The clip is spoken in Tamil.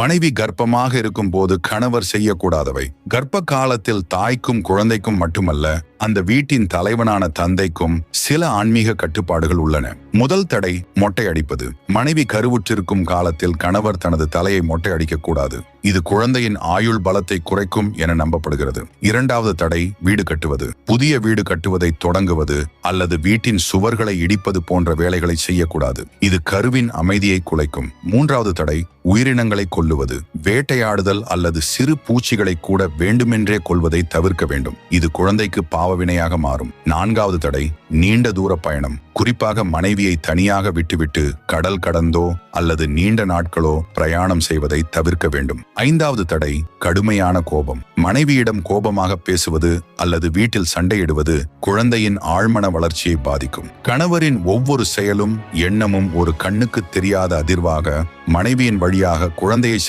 மனைவி கர்ப்பமாக இருக்கும் போது கணவர் செய்யக்கூடாதவை. கர்ப்ப காலத்தில் தாய்க்கும் குழந்தைக்கும் மட்டுமல்ல, அந்த வீட்டின் தலைவனான தந்தைக்கும் சில ஆன்மீக கட்டுப்பாடுகள் உள்ளன. முதல் தடை மொட்டை அடிப்பது. மனைவி கருவுற்றிருக்கும் காலத்தில் கணவர் தனது தலையை மொட்டை அடிக்கக்கூடாது. இது குழந்தையின் ஆயுள் பலத்தை குறைக்கும் என நம்பப்படுகிறது. இரண்டாவது தடை வீடு கட்டுவது. புதிய வீடு கட்டுவதை தொடங்குவது அல்லது வீட்டின் சுவர்களை இடிப்பது போன்ற வேலைகளை செய்யக்கூடாது. இது கருவின் அமைதியை குலைக்கும். மூன்றாவது தடை உயிரினங்களை கொல்லுவது. வேட்டையாடுதல் அல்லது சிறு பூச்சிகளை கூட வேண்டுமென்றே கொல்வதை தவிர்க்க வேண்டும். இது குழந்தைக்கு பாவவினையாக மாறும். நான்காவது தடை நீண்ட தூர பயணம். குறிப்பாக மனைவியை தனியாக விட்டுவிட்டு கடல் கடந்தோ அல்லது நீண்ட நாட்களோ பிரயாணம் செய்வதை தவிர்க்க வேண்டும். ஐந்தாவது தடை கடுமையான கோபம். மனைவியிடம் கோபமாக பேசுவது அல்லது வீட்டில் சண்டையிடுவது குழந்தையின் ஆழ்மன வளர்ச்சியை பாதிக்கும். கணவரின் ஒவ்வொரு செயலும் எண்ணமும் ஒரு கண்ணுக்கு தெரியாத அதிர்வாக மனைவியின் வழியாக குழந்தையை